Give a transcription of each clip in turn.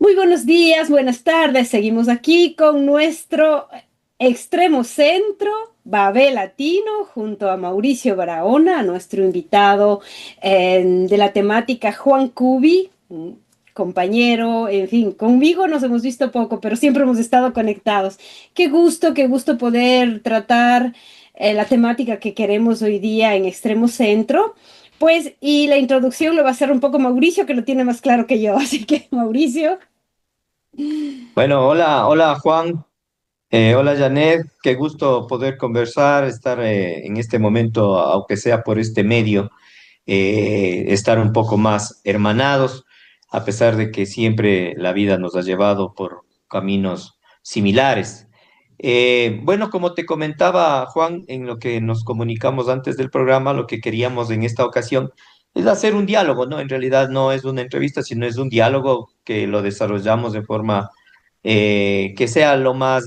Muy buenos días, buenas tardes. Seguimos aquí con nuestro extremo centro, Babel Latino, junto a Mauricio Barahona, nuestro invitado de la temática Juan Cubi, un compañero, en fin, conmigo nos hemos visto poco, pero siempre hemos estado conectados. Qué gusto poder tratar la temática que queremos hoy día en extremo centro. Pues, y la introducción lo va a hacer un poco Mauricio, que lo tiene más claro que yo. Así que, Mauricio. Bueno, hola Juan, hola Janet, qué gusto poder conversar, estar en este momento, aunque sea por este medio, estar un poco más hermanados, a pesar de que siempre la vida nos ha llevado por caminos similares. Bueno, como te comentaba Juan, en lo que nos comunicamos antes del programa, lo que queríamos en esta ocasión es hacer un diálogo, ¿no? En realidad no es una entrevista, sino es un diálogo que lo desarrollamos de forma que sea lo más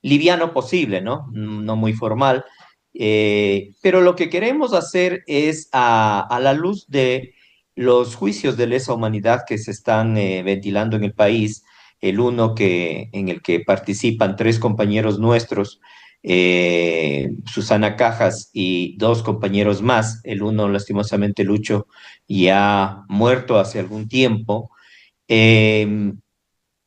liviano posible, ¿no? No muy formal. Pero lo que queremos hacer es, a la luz de los juicios de lesa humanidad que se están ventilando en el país, el uno en el que participan tres compañeros nuestros, Susana Cajas y dos compañeros más, el uno lastimosamente Lucho ya muerto hace algún tiempo. Eh,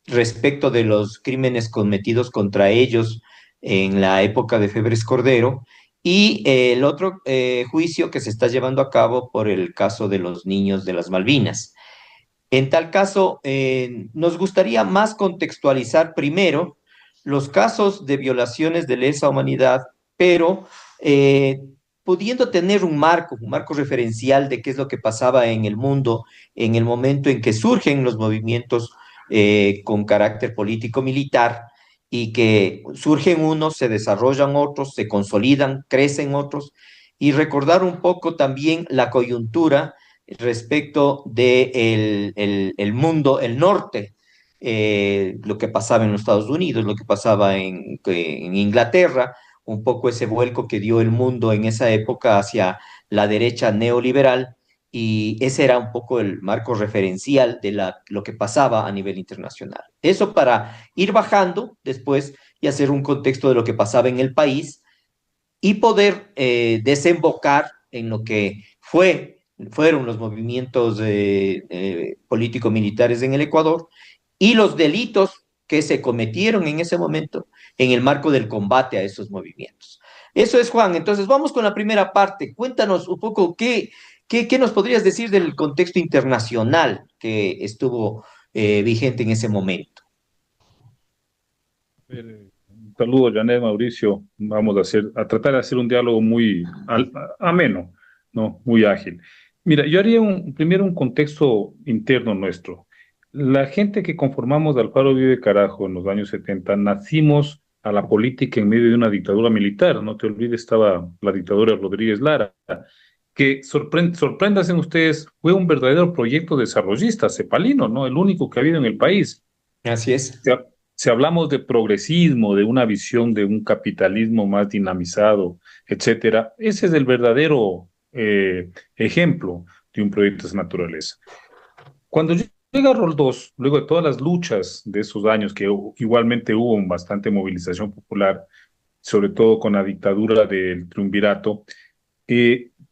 Respecto de los crímenes cometidos contra ellos en la época de Febres Cordero y el otro juicio que se está llevando a cabo por el caso de los niños de las Malvinas. En tal caso, nos gustaría más contextualizar primero los casos de violaciones de lesa humanidad, pero eh, pudiendo tener un marco referencial de qué es lo que pasaba en el mundo en el momento en que surgen los movimientos con carácter político-militar y que surgen unos, se desarrollan otros, se consolidan, crecen otros, y recordar un poco también la coyuntura respecto de el mundo, el norte, lo que pasaba en los Estados Unidos, lo que pasaba en Inglaterra, un poco ese vuelco que dio el mundo en esa época hacia la derecha neoliberal, y ese era un poco el marco referencial de lo que pasaba a nivel internacional. Eso para ir bajando después y hacer un contexto de lo que pasaba en el país y poder desembocar en lo que fueron los movimientos político-militares en el Ecuador y los delitos que se cometieron en ese momento en el marco del combate a esos movimientos. Eso es, Juan. Entonces, vamos con la primera parte. Cuéntanos un poco qué nos podrías decir del contexto internacional que estuvo vigente en ese momento. Un saludo, Janet, Mauricio. Vamos a tratar de hacer un diálogo muy ameno, ¿no? Muy ágil. Mira, yo haría primero un contexto interno nuestro. La gente que conformamos Alfaro Vive Carajo en los años 70 nacimos a la política en medio de una dictadura militar. No te olvides, estaba la dictadura de Rodríguez Lara, que sorpréndanse ustedes, fue un verdadero proyecto desarrollista, cepalino, ¿no? El único que ha habido en el país. Así es. Si, si hablamos de progresismo, de una visión de un capitalismo más dinamizado, etcétera, ese es el verdadero ejemplo de un proyecto de esa naturaleza. Cuando llega Roldós, luego de todas las luchas de esos años, que igualmente hubo bastante movilización popular, sobre todo con la dictadura del triunvirato,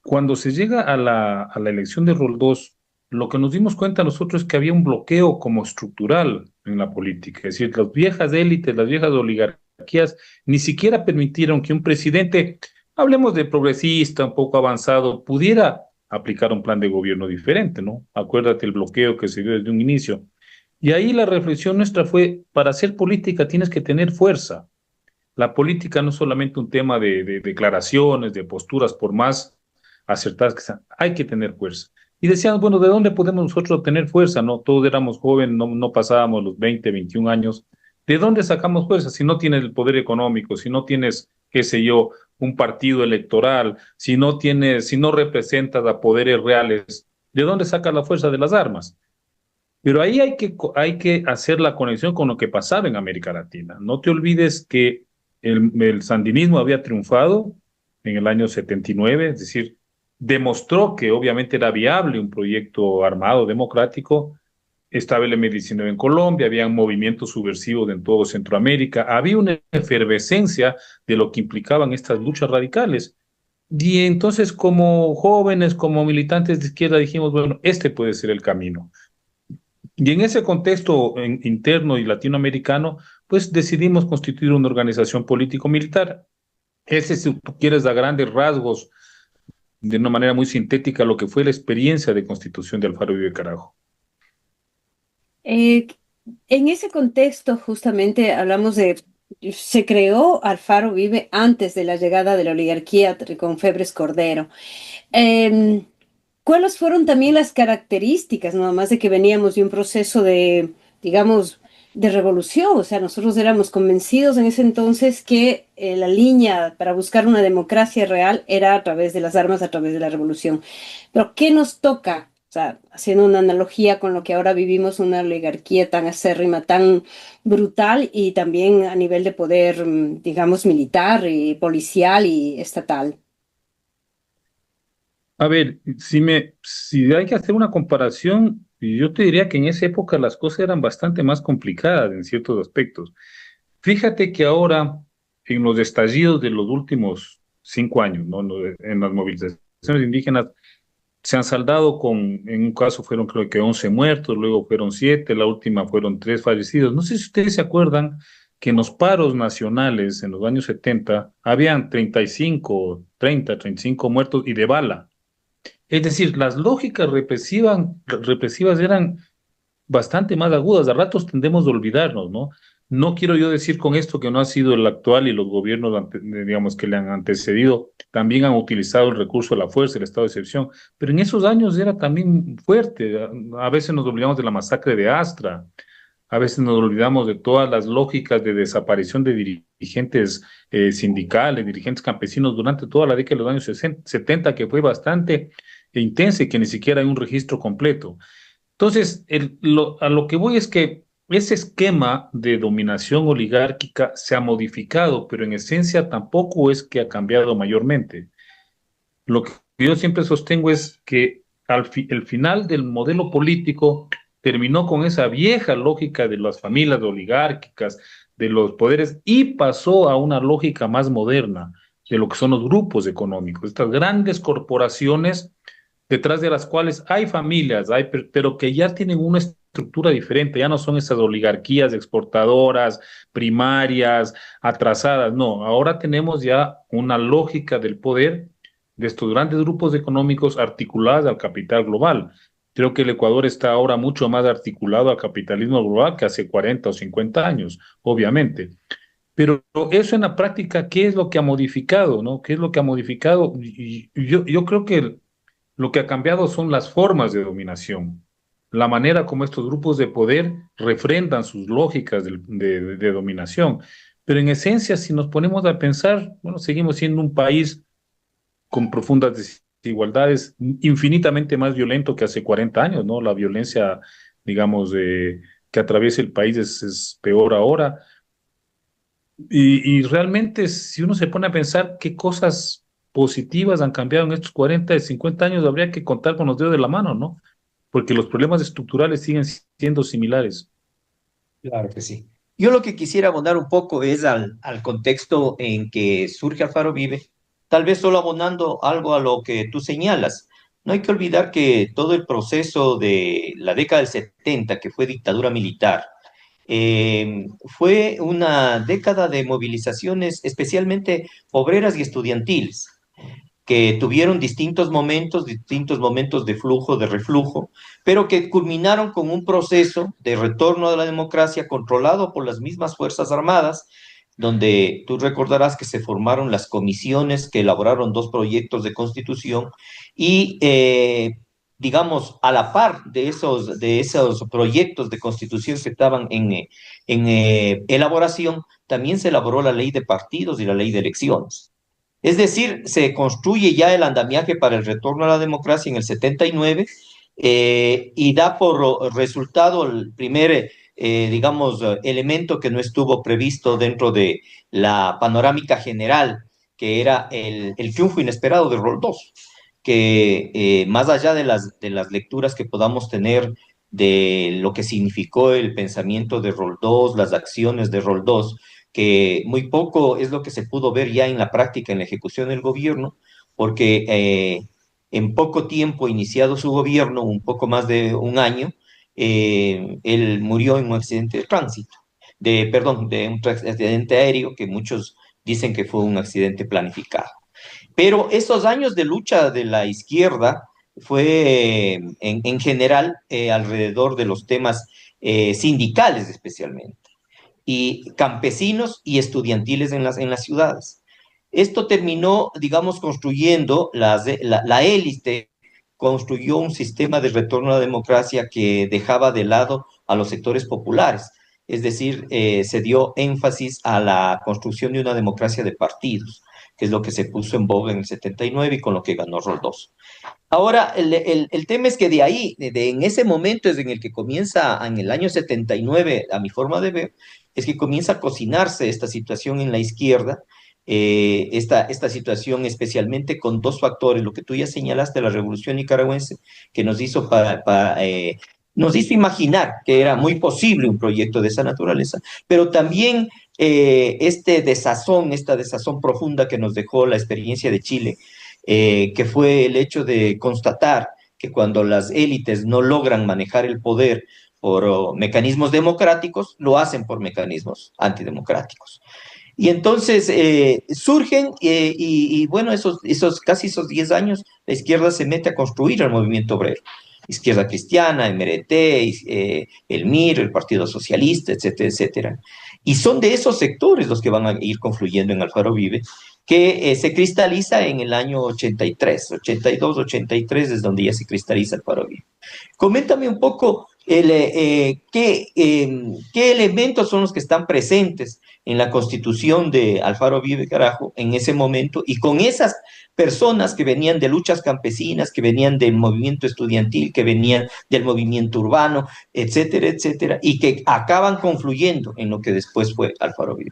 cuando se llega a la elección de Roldós, lo que nos dimos cuenta nosotros es que había un bloqueo como estructural en la política. Es decir, las viejas élites, las viejas oligarquías, ni siquiera permitieron que un presidente, hablemos de progresista, un poco avanzado, pudiera aplicar un plan de gobierno diferente, ¿no? Acuérdate el bloqueo que se dio desde un inicio. Y ahí la reflexión nuestra fue, para hacer política tienes que tener fuerza. La política no es solamente un tema de declaraciones, de posturas, por más acertadas que sean, hay que tener fuerza. Y decíamos, bueno, ¿de dónde podemos nosotros obtener fuerza? No, todos éramos jóvenes, no pasábamos los 20, 21 años. ¿De dónde sacamos fuerza? Si no tienes el poder económico, si no tienes, qué sé yo, un partido electoral, si no representas a poderes reales, ¿de dónde sacas la fuerza de las armas? Pero ahí hay que hacer la conexión con lo que pasaba en América Latina. No te olvides que el sandinismo había triunfado en el año 79, es decir, demostró que obviamente era viable un proyecto armado democrático, estaba el M-19 en Colombia, había movimientos subversivos en todo Centroamérica, había una efervescencia de lo que implicaban estas luchas radicales. Y entonces como jóvenes, como militantes de izquierda dijimos, bueno, este puede ser el camino. Y en ese contexto interno y latinoamericano, pues decidimos constituir una organización político-militar. Ese, si tú quieres, a grandes rasgos, de una manera muy sintética, lo que fue la experiencia de constitución de Alfaro Uribe Carajo. Eh, en ese contexto, justamente hablamos de, se creó Alfaro Vive antes de la llegada de la oligarquía con Febres Cordero. Eh, ¿Cuáles fueron también las características, no? Además de que veníamos de un proceso de, digamos, de revolución? O sea, nosotros éramos convencidos en ese entonces que la línea para buscar una democracia real era a través de las armas, a través de la revolución. Pero ¿qué nos toca? O sea, haciendo una analogía con lo que ahora vivimos, una oligarquía tan acérrima, tan brutal y también a nivel de poder, digamos, militar y policial y estatal. A ver, si hay que hacer una comparación, yo te diría que en esa época las cosas eran bastante más complicadas en ciertos aspectos. Fíjate que ahora, en los estallidos de los últimos 5 años, ¿no? En las movilizaciones indígenas, se han saldado con, en un caso fueron creo que 11 muertos, luego fueron 7, la última fueron 3 fallecidos. No sé si ustedes se acuerdan que en los paros nacionales en los años 70 habían 35 muertos y de bala. Es decir, las lógicas represivas eran bastante más agudas. A ratos tendemos a olvidarnos, ¿no? No quiero yo decir con esto que no ha sido el actual y los gobiernos, digamos, que le han antecedido, también han utilizado el recurso de la fuerza, el estado de excepción, pero en esos años era también fuerte. A veces nos olvidamos de la masacre de Astra, a veces nos olvidamos de todas las lógicas de desaparición de dirigentes sindicales, dirigentes campesinos durante toda la década de los años 70, que fue bastante intensa y que ni siquiera hay un registro completo. Entonces, a lo que voy es que ese esquema de dominación oligárquica se ha modificado, pero en esencia tampoco es que ha cambiado mayormente. Lo que yo siempre sostengo es que el final del modelo político terminó con esa vieja lógica de las familias oligárquicas, de los poderes, y pasó a una lógica más moderna de lo que son los grupos económicos, estas grandes corporaciones detrás de las cuales hay familias, pero que ya tienen una estructura diferente, ya no son esas oligarquías exportadoras, primarias, atrasadas, no, ahora tenemos ya una lógica del poder de estos grandes grupos económicos articulados al capital global. Creo que el Ecuador está ahora mucho más articulado al capitalismo global que hace 40 o 50 años, obviamente. Pero eso en la práctica, ¿qué es lo que ha modificado, no? ¿Qué es lo que ha modificado? Y yo creo que lo que ha cambiado son las formas de dominación, la manera como estos grupos de poder refrendan sus lógicas de dominación. Pero en esencia, si nos ponemos a pensar, bueno, seguimos siendo un país con profundas desigualdades, infinitamente más violento que hace 40 años, ¿no? La violencia, digamos, que atraviesa el país es peor ahora. Y realmente, si uno se pone a pensar qué cosas positivas han cambiado en estos 40 y 50 años, habría que contar con los dedos de la mano, ¿no? Porque los problemas estructurales siguen siendo similares. Claro que sí. Yo lo que quisiera abonar un poco es al contexto en que surge Alfaro Vive, tal vez solo abonando algo a lo que tú señalas. No hay que olvidar que todo el proceso de la década del 70, que fue dictadura militar, fue una década de movilizaciones especialmente obreras y estudiantiles que tuvieron distintos momentos de flujo, de reflujo, pero que culminaron con un proceso de retorno a la democracia controlado por las mismas Fuerzas Armadas, donde tú recordarás que se formaron las comisiones que elaboraron dos proyectos de constitución y, digamos, a la par de esos proyectos de constitución que estaban en elaboración, también se elaboró la ley de partidos y la ley de elecciones. Es decir, se construye ya el andamiaje para el retorno a la democracia en el 79 y da por resultado el primer, digamos, elemento que no estuvo previsto dentro de la panorámica general, que era el triunfo inesperado de Roldós, que más allá de las lecturas que podamos tener de lo que significó el pensamiento de Roldós, las acciones de Roldós, que muy poco es lo que se pudo ver ya en la práctica, en la ejecución del gobierno, porque en poco tiempo iniciado su gobierno, un poco más de un año, él murió en un accidente de tránsito, perdón, de un accidente aéreo que muchos dicen que fue un accidente planificado. Pero esos años de lucha de la izquierda fue en general alrededor de los temas sindicales especialmente, y campesinos y estudiantiles en las ciudades. Esto terminó, digamos, construyendo la élite, construyó un sistema de retorno a la democracia que dejaba de lado a los sectores populares. Es decir, se dio énfasis a la construcción de una democracia de partidos, que es lo que se puso en boga en el 79 y con lo que ganó Roldós. Ahora, el tema es que de ahí, en ese momento es en el que comienza, en el año 79, a mi forma de ver, es que comienza a cocinarse esta situación en la izquierda, esta situación especialmente con dos factores, lo que tú ya señalaste, la revolución nicaragüense, que nos hizo imaginar que era muy posible un proyecto de esa naturaleza, pero también esta desazón profunda que nos dejó la experiencia de Chile, que fue el hecho de constatar que cuando las élites no logran manejar el poder por mecanismos democráticos, lo hacen por mecanismos antidemocráticos. Y entonces surgen, bueno, casi esos 10 años, la izquierda se mete a construir el movimiento obrero. Izquierda Cristiana, MRT, el MIR, el Partido Socialista, etcétera, etcétera. Y son de esos sectores los que van a ir confluyendo en Alfaro Vive, que se cristaliza en el año 83, 82, 83 es donde ya se cristaliza Alfaro Vive. Coméntame un poco qué elementos son los que están presentes en la constitución de Alfaro Vive Carajo en ese momento, y con esas personas que venían de luchas campesinas, que venían del movimiento estudiantil, que venían del movimiento urbano, etcétera, etcétera, y que acaban confluyendo en lo que después fue Alfaro Vive.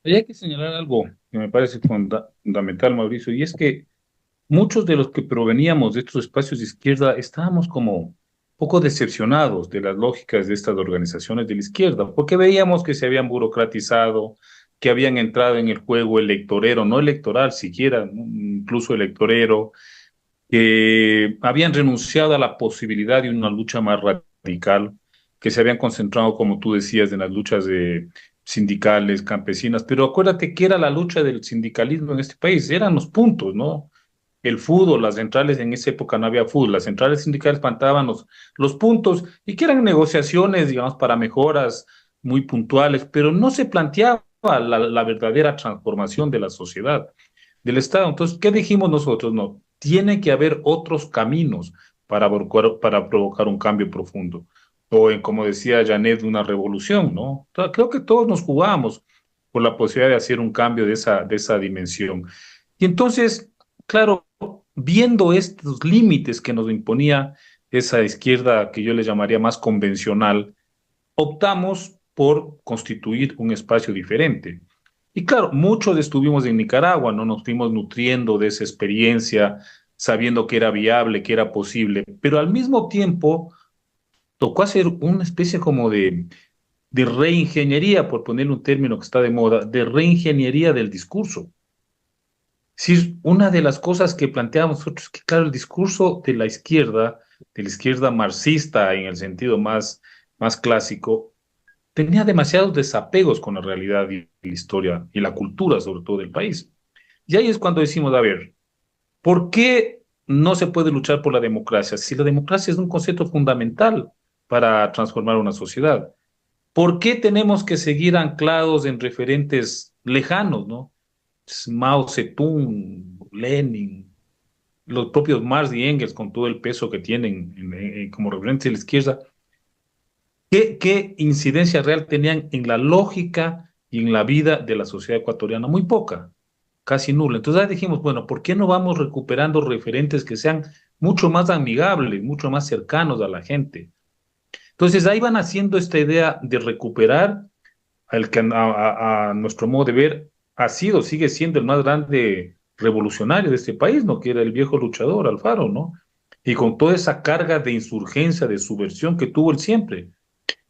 Hay que señalar algo que me parece fundamental, Mauricio, y es que muchos de los que proveníamos de estos espacios de izquierda estábamos como poco decepcionados de las lógicas de estas organizaciones de la izquierda, porque veíamos que se habían burocratizado, que habían entrado en el juego electorero, no electoral siquiera, ¿no? Incluso electorero, que habían renunciado a la posibilidad de una lucha más radical, que se habían concentrado, como tú decías, en las luchas sindicales, campesinas, pero acuérdate que era la lucha del sindicalismo en este país, eran los puntos, ¿no? El fútbol, las centrales, en esa época no había fútbol, las centrales sindicales plantaban los puntos y que eran negociaciones, digamos, para mejoras muy puntuales, pero no se planteaba la verdadera transformación de la sociedad, del Estado. Entonces, ¿qué dijimos nosotros? No, tiene que haber otros caminos para provocar un cambio profundo. O, como decía Janet, una revolución, ¿no? Creo que todos nos jugamos por la posibilidad de hacer un cambio de esa dimensión. Y entonces, claro, viendo estos límites que nos imponía esa izquierda que yo le llamaría más convencional, optamos por constituir un espacio diferente. Y claro, muchos estuvimos en Nicaragua, no nos fuimos nutriendo de esa experiencia, sabiendo que era viable, que era posible, pero al mismo tiempo tocó hacer una especie como de reingeniería, por ponerle un término que está de moda, de reingeniería del discurso. Sí, una de las cosas que planteamos nosotros es que, claro, el discurso de la izquierda marxista en el sentido más clásico, tenía demasiados desapegos con la realidad y la historia y la cultura, sobre todo, del país. Y ahí es cuando decimos, a ver, ¿por qué no se puede luchar por la democracia? Si la democracia es un concepto fundamental para transformar una sociedad. ¿Por qué tenemos que seguir anclados en referentes lejanos, ¿no? Mao Zedong, Lenin, los propios Marx y Engels, con todo el peso que tienen como referentes de la izquierda? ¿Qué incidencia real tenían en la lógica y en la vida de la sociedad ecuatoriana? Muy poca, casi nula. Entonces ahí dijimos, bueno, ¿por qué no vamos recuperando referentes que sean mucho más amigables, mucho más cercanos a la gente? Entonces ahí van haciendo esta idea de recuperar al que a nuestro modo de ver sigue siendo el más grande revolucionario de este país, ¿no? Que era el viejo luchador Alfaro, ¿no? y con toda esa carga de insurgencia, de subversión que tuvo él siempre.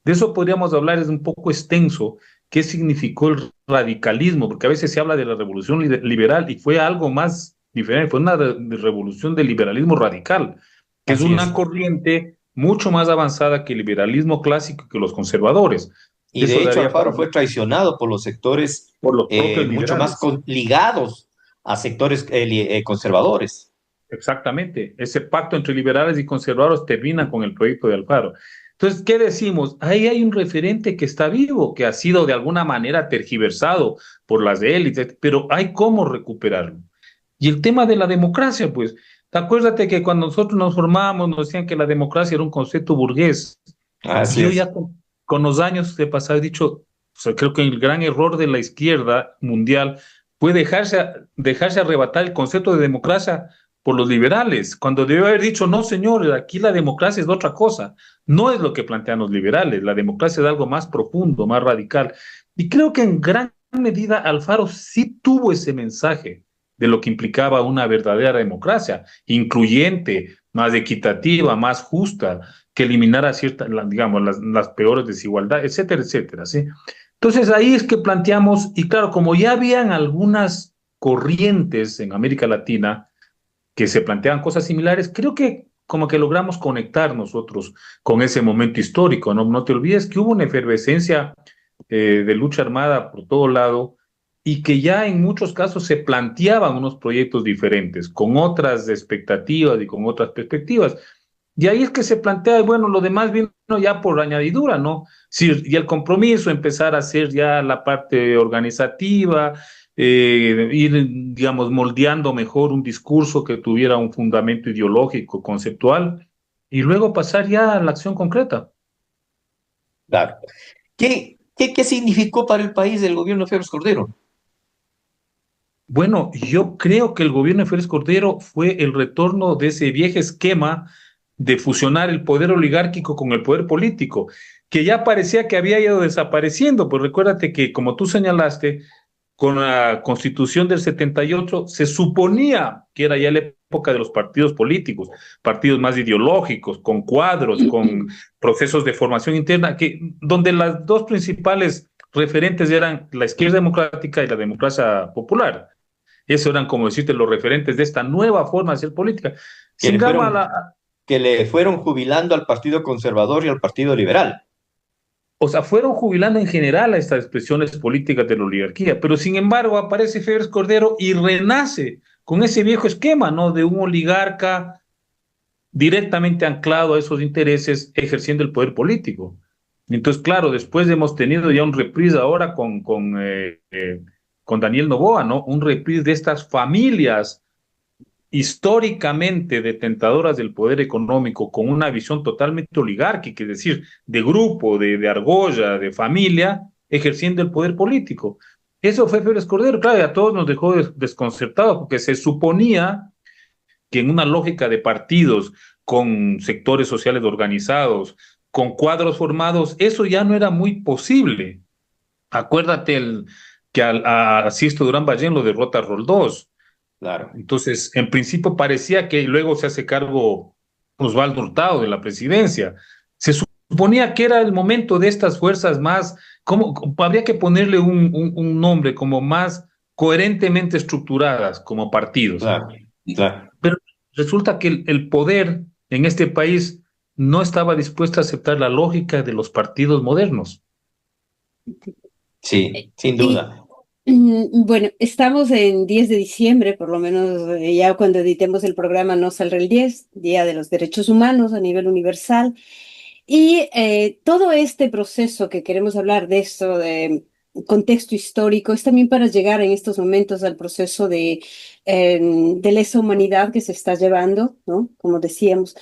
De eso podríamos hablar, es un poco extenso, qué significó el radicalismo, porque a veces se habla de la revolución liberal y fue algo más diferente, fue una revolución del liberalismo radical, que es Así una es. corriente mucho más avanzada que el liberalismo clásico y que los conservadores. Y de Eso hecho daría para Alfaro fue traicionado por los sectores por los propios mucho más liberales. ligados a sectores conservadores. Exactamente. Ese pacto entre liberales y conservadores termina con el proyecto de Alfaro. Entonces, ¿qué decimos? Ahí hay un referente que está vivo, que ha sido de alguna manera tergiversado por las élites, pero hay cómo recuperarlo. Y el tema de la democracia, pues, acuérdate que cuando nosotros nos formábamos nos decían que la democracia era un concepto burgués. Y Así yo es. ya con los años de pasado he dicho, o sea, creo que el gran error de la izquierda mundial fue dejarse arrebatar el concepto de democracia por los liberales, cuando debió haber dicho, no, señores, aquí la democracia es otra cosa, no es lo que plantean los liberales, la democracia es algo más profundo, más radical. Y creo que en gran medida Alfaro sí tuvo ese mensaje de lo que implicaba una verdadera democracia, incluyente, más equitativa, más justa, que eliminara ciertas, digamos, las peores desigualdades, etcétera, etcétera, ¿sí? Entonces ahí es que planteamos, y claro, como ya habían algunas corrientes en América Latina que se planteaban cosas similares, creo que como que logramos conectar nosotros con ese momento histórico, ¿no? No te olvides que hubo una efervescencia de lucha armada por todo lado y que ya en muchos casos se planteaban unos proyectos diferentes, con otras expectativas y con otras perspectivas. Y ahí es que se plantea, bueno, lo demás vino ya por añadidura, ¿no? Sí, y el compromiso, empezar a hacer ya la parte organizativa, ir, digamos, moldeando mejor un discurso que tuviera un fundamento ideológico, conceptual, y luego pasar ya a la acción concreta. Claro. ¿Qué significó para el país el gobierno de Félix Cordero? Bueno, yo creo que el gobierno de Félix Cordero fue el retorno de ese viejo esquema de fusionar el poder oligárquico con el poder político, que ya parecía que había ido desapareciendo, pues recuérdate que, como tú señalaste, con la Constitución del 78 se suponía que era ya la época de los partidos políticos, partidos más ideológicos, con cuadros, con procesos de formación interna, donde las dos principales referentes eran la izquierda democrática y la democracia popular. Esos eran, como decirte, los referentes de esta nueva forma de hacer política. Que Sin le embargo, fueron, que le fueron jubilando al Partido Conservador y al Partido Liberal. o sea, fueron jubilando en general a estas expresiones políticas de la oligarquía, pero sin embargo aparece Félix Cordero y renace con ese viejo esquema, ¿no? De un oligarca directamente anclado a esos intereses, ejerciendo el poder político. Entonces, claro, después hemos tenido ya un reprise ahora con Daniel Noboa, ¿no? Un reprise de estas familias históricamente detentadoras del poder económico, con una visión totalmente oligárquica, es decir, de grupo, de argolla, de familia, ejerciendo el poder político. Eso fue Félix Cordero, claro, y a todos nos dejó desconcertados, porque se suponía que en una lógica de partidos, con sectores sociales organizados, con cuadros formados, eso ya no era muy posible. Acuérdate que a Sisto Durán Ballén lo derrota Roldós. Claro. Entonces, en principio parecía que luego se hace cargo Osvaldo Hurtado de la presidencia. Se suponía que era el momento de estas fuerzas más, habría que ponerle un nombre como más coherentemente estructuradas como partidos. Claro, claro. Pero resulta que el poder en este país no estaba dispuesto a aceptar la lógica de los partidos modernos. Sí, sin Y duda. bueno, estamos en 10 de diciembre, por lo menos ya cuando editemos el programa no saldrá el 10, Día de los Derechos Humanos a nivel universal. Y todo este proceso que queremos hablar de esto, de contexto histórico, es también para llegar en estos momentos al proceso de lesa humanidad que se está llevando, ¿no? Como decíamos.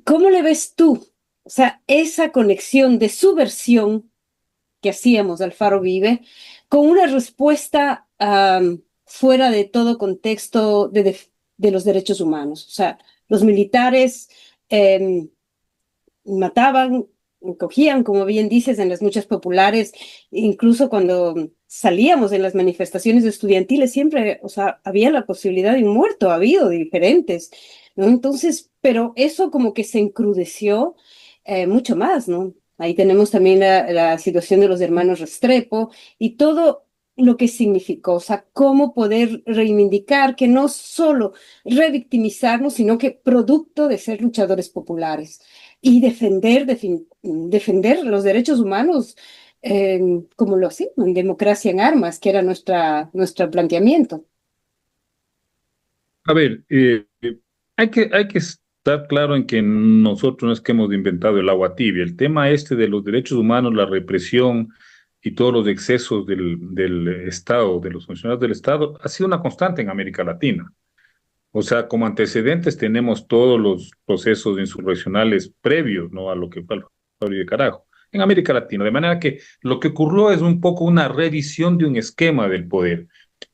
¿Cómo le ves tú? O sea, esa conexión de subversión que hacíamos, Alfaro Vive, con una respuesta fuera de todo contexto de los derechos humanos. O sea, los militares mataban, cogían, como bien dices, en las luchas populares, incluso cuando salíamos en las manifestaciones estudiantiles, siempre, o sea, había la posibilidad de un muerto, ha habido diferentes. ¿no? Entonces, pero eso como que se encrudeció mucho más, ¿no? Ahí tenemos también la situación de los hermanos Restrepo y todo lo que significó, o sea, cómo poder reivindicar que no solo revictimizarnos, sino que producto de ser luchadores populares y defender los derechos humanos como lo hacíamos en Democracia en Armas, que era nuestro planteamiento. A ver, hay que estar claro en que nosotros no es que hemos inventado el agua tibia. El tema este de los derechos humanos, la represión y todos los excesos del Estado, de los funcionarios del Estado, ha sido una constante en América Latina. O sea, como antecedentes tenemos todos los procesos insurreccionales previos, ¿no? A lo que fue el Fabio de Carajo en América Latina. De manera que lo que ocurrió es un poco una revisión de un esquema del poder,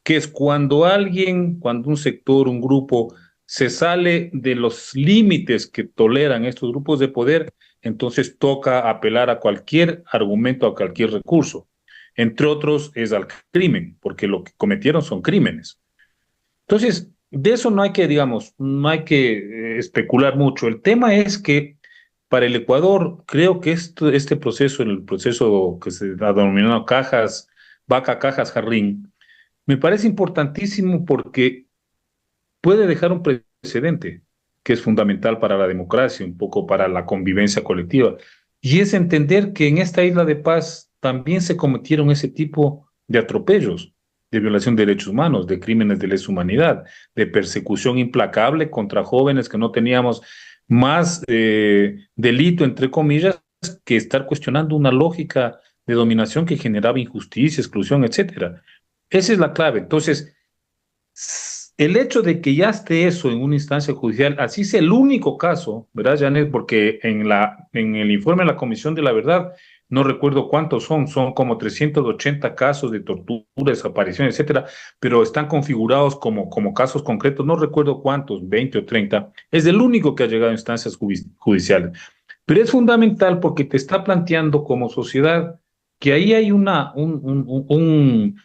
que es cuando alguien, cuando un sector, un grupo se sale de los límites que toleran estos grupos de poder, entonces toca apelar a cualquier argumento, a cualquier recurso. Entre otros es al crimen, porque lo que cometieron son crímenes. Entonces, de eso no hay que, digamos, no hay que especular mucho. El tema es que para el Ecuador, creo que este proceso, el proceso que se ha denominado cajas, vaca, cajas, jarrín, me parece importantísimo porque puede dejar un precedente que es fundamental para la democracia, un poco para la convivencia colectiva. Y es entender que en esta isla de paz también se cometieron ese tipo de atropellos, de violación de derechos humanos, de crímenes de lesa humanidad, de persecución implacable contra jóvenes que no teníamos más delito, entre comillas, que estar cuestionando una lógica de dominación que generaba injusticia, exclusión, etcétera. Esa es la clave. Entonces, el hecho de que ya esté eso en una instancia judicial, así es el único caso, ¿verdad, Janet? Porque en el informe de la Comisión de la Verdad, no recuerdo cuántos son como 380 casos de tortura, desaparición, etcétera, pero están configurados como casos concretos, no recuerdo cuántos, 20 o 30, es el único que ha llegado a instancias judiciales. Pero es fundamental porque te está planteando como sociedad que ahí hay un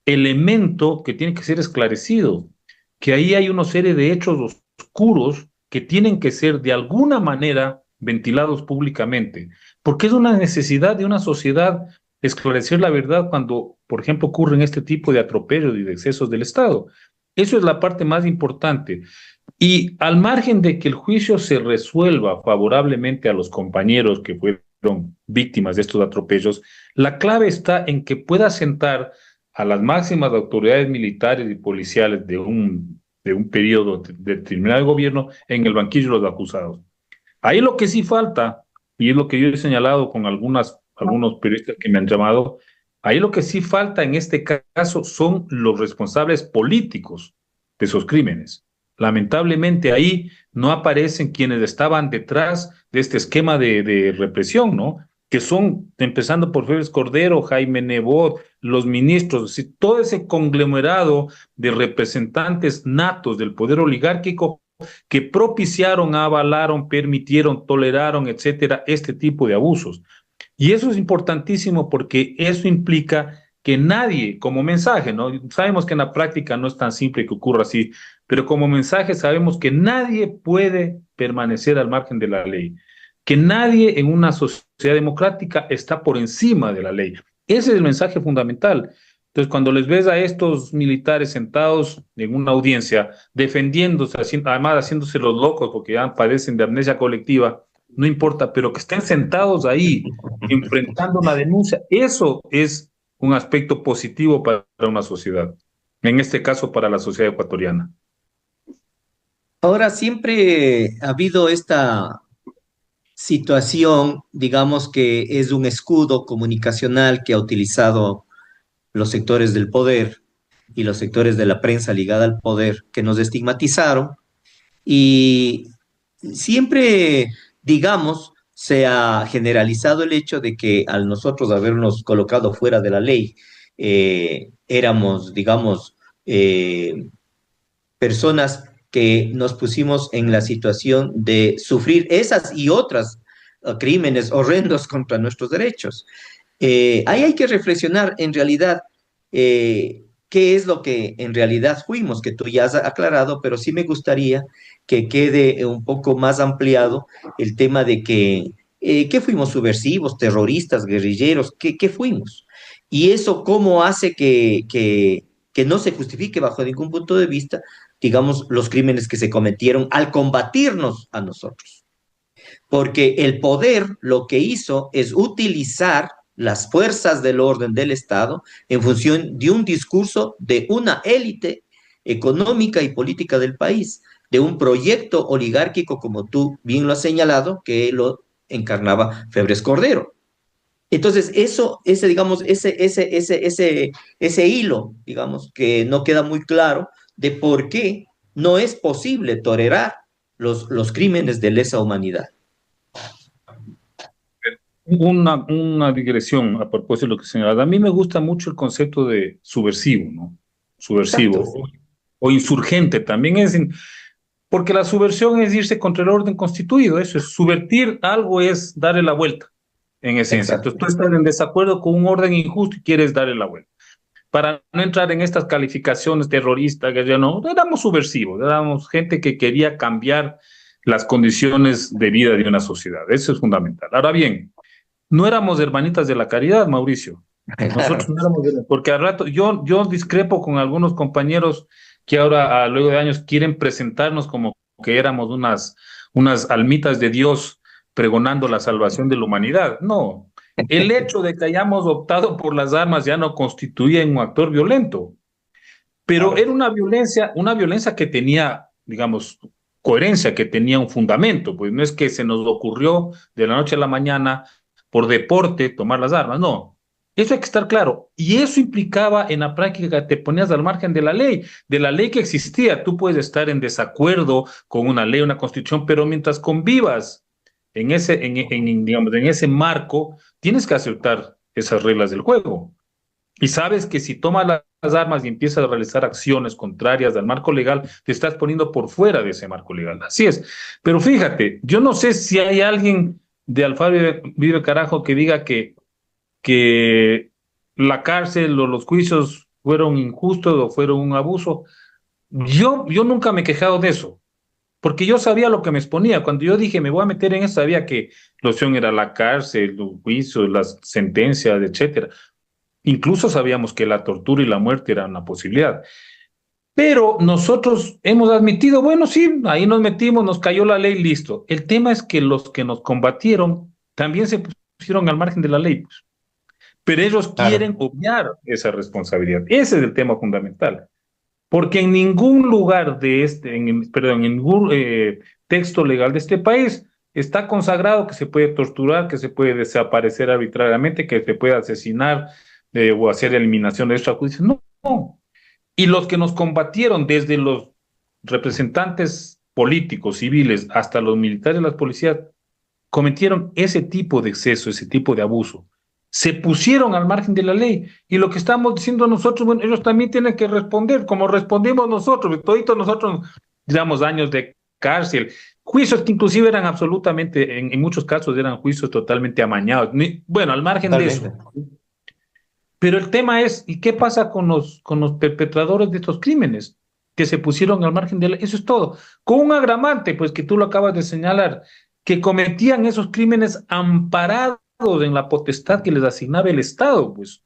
elemento que tiene que ser esclarecido, que ahí hay una serie de hechos oscuros que tienen que ser de alguna manera ventilados públicamente, porque es una necesidad de una sociedad esclarecer la verdad cuando, por ejemplo, ocurren este tipo de atropellos y de excesos del Estado. Eso es la parte más importante. Y al margen de que el juicio se resuelva favorablemente a los compañeros que fueron víctimas de estos atropellos, la clave está en que pueda sentar a las máximas autoridades militares y policiales de un periodo determinado de gobierno en el banquillo de los acusados. Ahí lo que sí falta, y es lo que yo he señalado con algunos periodistas que me han llamado, ahí lo que sí falta en este caso son los responsables políticos de esos crímenes. Lamentablemente ahí no aparecen quienes estaban detrás de este esquema de represión, ¿no? Que son, empezando por Félix Cordero, Jaime Nebot, los ministros, todo ese conglomerado de representantes natos del poder oligárquico que propiciaron, avalaron, permitieron, toleraron, etcétera, este tipo de abusos. Y eso es importantísimo porque eso implica que nadie, como mensaje, ¿no? Sabemos que en la práctica no es tan simple que ocurra así, pero como mensaje sabemos que nadie puede permanecer al margen de la ley, que nadie en una sociedad democrática está por encima de la ley. Ese es el mensaje fundamental. Entonces, cuando les ves a estos militares sentados en una audiencia, defendiéndose, además haciéndose los locos porque ya padecen de amnesia colectiva, no importa, pero que estén sentados ahí enfrentando una denuncia, eso es un aspecto positivo para una sociedad, en este caso para la sociedad ecuatoriana. Ahora, siempre ha habido esta situación, digamos que es un escudo comunicacional que ha utilizado los sectores del poder y los sectores de la prensa ligada al poder que nos estigmatizaron y siempre, digamos, se ha generalizado el hecho de que al nosotros habernos colocado fuera de la ley, éramos, digamos, personas que nos pusimos en la situación de sufrir esas y otras crímenes horrendos contra nuestros derechos. Ahí hay que reflexionar en realidad qué qué es lo que en realidad fuimos, que tú ya has aclarado, pero sí me gustaría que quede un poco más ampliado el tema de ¿qué fuimos? Subversivos, terroristas, guerrilleros, ¿qué fuimos? Y eso, ¿cómo hace que no se justifique bajo ningún punto de vista, digamos, los crímenes que se cometieron al combatirnos a nosotros? Porque el poder lo que hizo es utilizar las fuerzas del orden del Estado en función de un discurso de una élite económica y política del país, de un proyecto oligárquico, como tú bien lo has señalado, que lo encarnaba Febres Cordero. Entonces, digamos, ese hilo, digamos, que no queda muy claro de por qué no es posible tolerar los crímenes de lesa humanidad. Una digresión a propósito de lo que señalaba. A mí me gusta mucho el concepto de subversivo, ¿no? Subversivo Exacto. o insurgente también porque la subversión es irse contra el orden constituido, eso es, subvertir algo es darle la vuelta, en esencia. Exacto. Entonces tú estás en desacuerdo con un orden injusto y quieres darle la vuelta. Para no entrar en estas calificaciones terroristas, que ya no, éramos subversivos, éramos gente que quería cambiar las condiciones de vida de una sociedad, eso es fundamental. Ahora bien, no éramos hermanitas de la caridad, Mauricio. Nosotros no éramos porque al rato yo discrepo con algunos compañeros que ahora, luego de años, quieren presentarnos como que éramos unas almitas de Dios pregonando la salvación de la humanidad. No, el hecho de que hayamos optado por las armas ya no constituía un actor violento, pero era una violencia que tenía, digamos, coherencia, que tenía un fundamento, pues no es que se nos ocurrió de la noche a la mañana por deporte tomar las armas, no. Eso hay que estar claro. Y eso implicaba en la práctica, te ponías al margen de la ley que existía. Tú puedes estar en desacuerdo con una ley, una constitución, pero mientras convivas digamos, en ese marco, tienes que aceptar esas reglas del juego. Y sabes que si tomas las armas y empiezas a realizar acciones contrarias al marco legal, te estás poniendo por fuera de ese marco legal. Así es. Pero fíjate, yo no sé si hay alguien de Alfaro Vive Carajo que diga que la cárcel o los juicios fueron injustos o fueron un abuso. Yo nunca me he quejado de eso, porque yo sabía lo que me exponía. Cuando yo dije me voy a meter en eso, sabía que la opción era la cárcel, los juicios, las sentencias, etcétera. Incluso sabíamos que la tortura y la muerte eran una posibilidad. Pero nosotros hemos admitido, bueno, sí, ahí nos metimos, nos cayó la ley, listo. El tema es que los que nos combatieron también se pusieron al margen de la ley, pues. Pero ellos Claro. quieren obviar esa responsabilidad. Ese es el tema fundamental. Porque en ningún lugar perdón, en ningún texto legal de este país está consagrado que se puede torturar, que se puede desaparecer arbitrariamente, que se puede asesinar o hacer eliminación de extrajudicial. No, no. Y los que nos combatieron, desde los representantes políticos, civiles, hasta los militares y las policías, cometieron ese tipo de exceso, ese tipo de abuso. Se pusieron al margen de la ley. Y lo que estamos diciendo nosotros, bueno, ellos también tienen que responder, como respondimos nosotros. Toditos nosotros, digamos, años de cárcel, juicios que inclusive eran absolutamente, en muchos casos eran juicios totalmente amañados. Bueno, al margen de eso. Totalmente. Pero el tema es, ¿y qué pasa con los perpetradores de estos crímenes? Que se pusieron al margen de la... Eso es todo. Con un agravante, pues que tú lo acabas de señalar, que cometían esos crímenes amparados en la potestad que les asignaba el Estado, pues.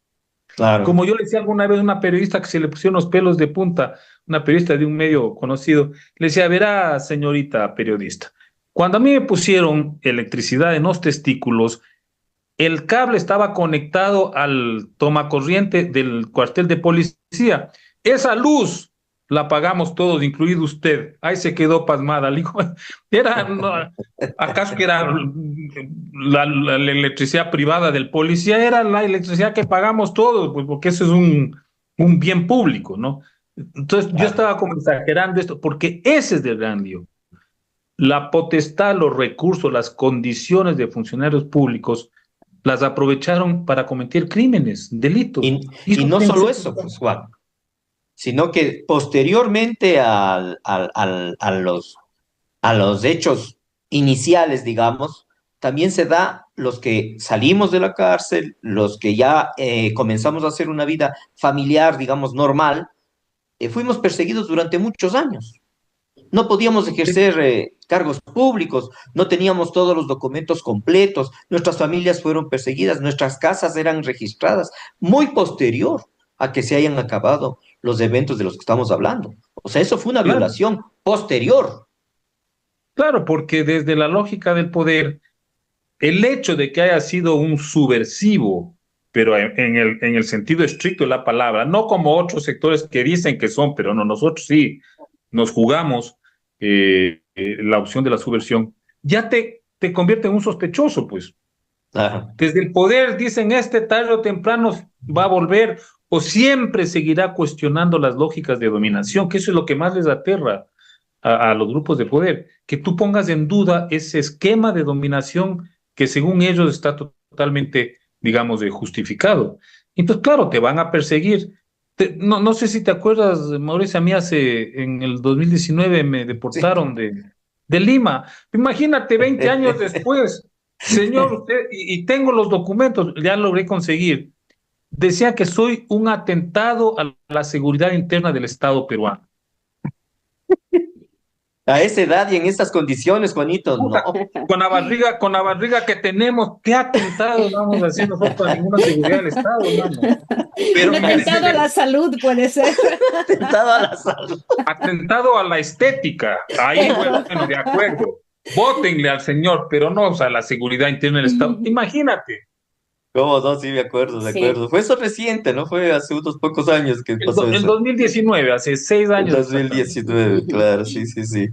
Claro. Como yo le decía alguna vez a una periodista que se le pusieron los pelos de punta, una periodista de un medio conocido, le decía, verá, señorita periodista, cuando a mí me pusieron electricidad en los testículos, el cable estaba conectado al tomacorriente del cuartel de policía. Esa luz la pagamos todos, incluido usted. Ahí se quedó pasmada. Le dijo, ¿acaso que era la electricidad privada del policía? Era la electricidad que pagamos todos, pues porque eso es un bien público, ¿no? Entonces yo Claro. estaba como exagerando esto, porque ese es el gran lío. La potestad, los recursos, las condiciones de funcionarios públicos las aprovecharon para cometer crímenes, delitos. Y no solo eso, pues, Juan, sino que posteriormente a los hechos iniciales, digamos, también se da los que salimos de la cárcel, los que ya comenzamos a hacer una vida familiar, digamos, normal, fuimos perseguidos durante muchos años. No podíamos ejercer cargos públicos, no teníamos todos los documentos completos, nuestras familias fueron perseguidas, nuestras casas eran registradas, muy posterior a que se hayan acabado los eventos de los que estamos hablando. O sea, eso fue una Claro, violación posterior. claro, porque desde la lógica del poder, el hecho de que haya sido un subversivo, pero en el sentido estricto de la palabra, no como otros sectores que dicen que son, pero no, nosotros sí nos jugamos la opción de la subversión, ya te convierte en un sospechoso, pues. Claro. Desde el poder dicen este tarde o temprano va a volver o siempre seguirá cuestionando las lógicas de dominación, que eso es lo que más les aterra a los grupos de poder, que tú pongas en duda ese esquema de dominación que según ellos está totalmente, digamos, justificado. Entonces, claro, te van a perseguir. No sé si te acuerdas, Mauricio, a mí en el 2019 me Sí. deportaron de Lima. Imagínate, 20 años después. Señor, usted, y tengo los documentos, ya logré conseguir. Decía que soy un atentado a la seguridad interna del Estado peruano. A esa edad y en estas condiciones, Juanito, Puta, no. con la barriga que tenemos, ¿qué atentado vamos a hacer nosotros a ninguna seguridad del Estado, hermano? Un Pero atentado a la salud puede ser. Atentado a la salud. atentado a la estética, ahí, bueno, de acuerdo. Vótenle al señor, pero no a la seguridad interna del Estado. Imagínate. ¿Cómo no? Sí, me acuerdo, de Sí. acuerdo. Fue eso reciente, ¿no? Fue hace unos pocos años que pasó El eso. 2019, hace 6 años En exactamente. 2019, claro, sí, sí, sí.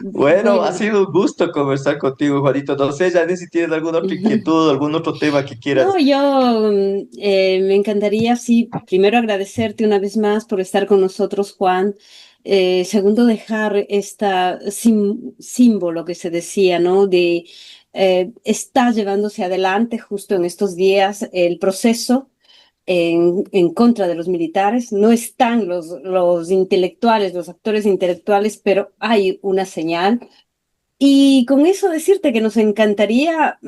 Bueno, ha Bueno, sido un gusto conversar contigo, Juanito. No sé, Janet, si tienes alguna otra inquietud, algún otro tema que no, quieras. yo me encantaría, sí, primero agradecerte una vez más por estar con nosotros, Juan. Segundo, dejar esta símbolo que se decía, ¿no? De está llevándose adelante justo en estos días el proceso en contra de los militares. No están los intelectuales, los actores intelectuales, pero hay una señal. Y con eso decirte que nos encantaría,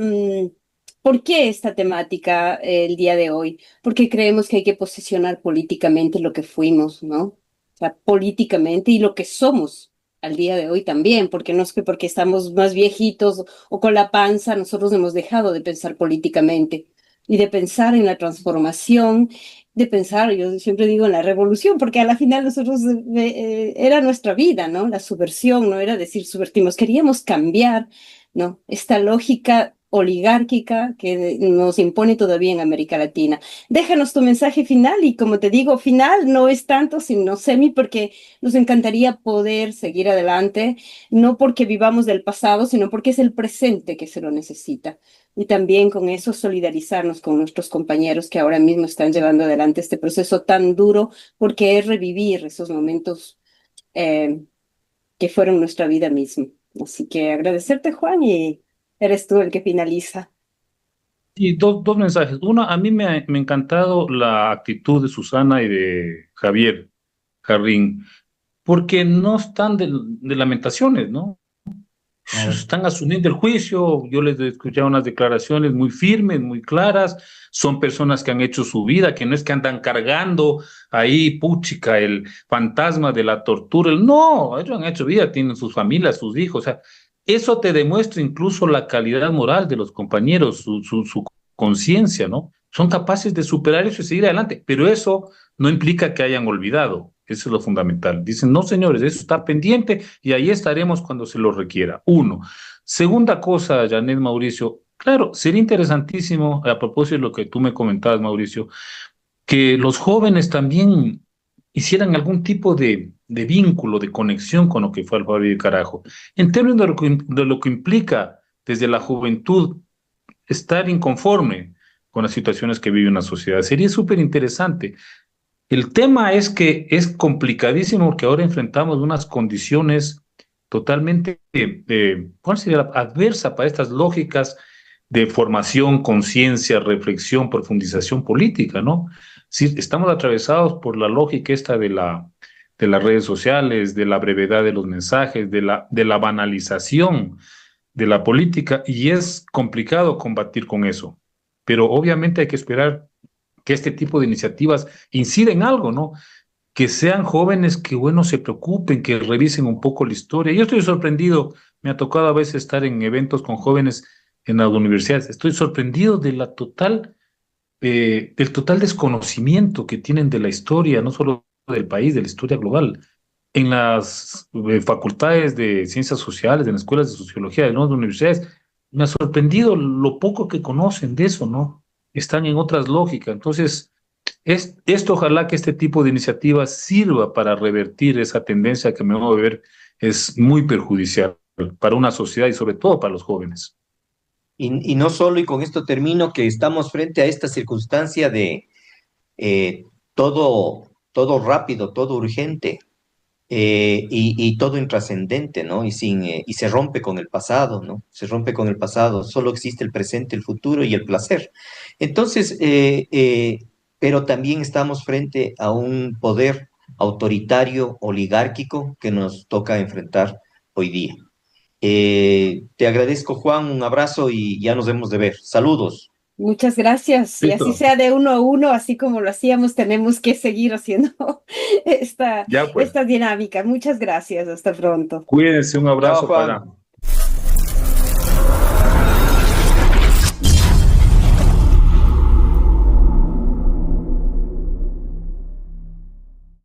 ¿por qué esta temática el día de hoy? Porque creemos que hay que posicionar políticamente lo que fuimos, ¿no? O sea, políticamente y lo que somos al día de hoy también, porque no es que porque estamos más viejitos o con la panza, nosotros hemos dejado de pensar políticamente y de pensar en la transformación, de pensar, yo siempre digo en la revolución, porque a la final nosotros era nuestra vida, ¿no? La subversión, no era decir subvertimos, queríamos cambiar, ¿no? Esta lógica oligárquica que nos impone todavía en América Latina. Déjanos tu mensaje final y como te digo, final no es tanto, sino semi, porque nos encantaría poder seguir adelante, no porque vivamos del pasado, sino porque es el presente que se lo necesita y también con eso solidarizarnos con nuestros compañeros que ahora mismo están llevando adelante este proceso tan duro, porque es revivir esos momentos eh, que fueron nuestra vida misma. Así que agradecerte, Juan, y eres tú el que finaliza. Y dos mensajes. Uno, a mí me ha encantado la actitud de Susana y de Javier Jarrín, porque no están de lamentaciones, ¿no? Claro. Están asumiendo el juicio. Yo les he escuchado unas declaraciones muy firmes, muy claras. Son personas que han hecho su vida, que no es que andan cargando ahí, puchica, el fantasma de la tortura. No, ellos han hecho vida, tienen sus familias, sus hijos. O sea, eso te demuestra incluso la calidad moral de los compañeros, su conciencia, ¿no? Son capaces de superar eso y seguir adelante, pero eso no implica que hayan olvidado. Eso es lo fundamental. Dicen, no, señores, eso está pendiente y ahí estaremos cuando se lo requiera. Uno. Segunda cosa, Janet, Mauricio, claro, sería interesantísimo, a propósito de lo que tú me comentabas, Mauricio, que los jóvenes también hicieran algún tipo de vínculo, de conexión con lo que fue Alfaro y Carajo, en términos de lo que implica desde la juventud estar inconforme con las situaciones que vive una sociedad. Sería súper interesante. El tema es que es complicadísimo porque ahora enfrentamos unas condiciones totalmente, ¿cuál sería adversa para estas lógicas de formación, conciencia, reflexión, profundización política, ¿no? Sí, estamos atravesados por la lógica esta de las redes sociales, de la brevedad de los mensajes, de la banalización. de la política y es complicado combatir con eso. Pero obviamente hay que esperar que este tipo de iniciativas incida en algo, ¿no? Que sean jóvenes que, bueno, se preocupen, que revisen un poco la historia. Yo estoy sorprendido, me ha tocado a veces estar en eventos con jóvenes en las universidades, estoy sorprendido de del total desconocimiento que tienen de la historia, no solo del país, de la historia global. En las facultades de ciencias sociales, en las escuelas de sociología de las universidades, me ha sorprendido lo poco que conocen de eso, ¿no? Están en otras lógicas. Entonces, esto ojalá que este tipo de iniciativas sirva para revertir esa tendencia que me voy a ver es muy perjudicial para una sociedad y sobre todo para los jóvenes. Y no solo, y con esto termino, que estamos frente a esta circunstancia de todo rápido, todo urgente, y todo intrascendente, ¿no? Y se rompe con el pasado, ¿no? Se rompe con el pasado, solo existe el presente, el futuro y el placer. Entonces, pero también estamos frente a un poder autoritario, oligárquico, que nos toca enfrentar hoy día. Te agradezco, Juan, un abrazo y ya nos vemos de ver. Saludos. Muchas gracias. Y así Listo. sea de uno a uno, así como lo hacíamos, tenemos que seguir haciendo esta, Ya pues, esta dinámica. Muchas gracias. Hasta pronto. cuídense, un Chao, abrazo para Juan.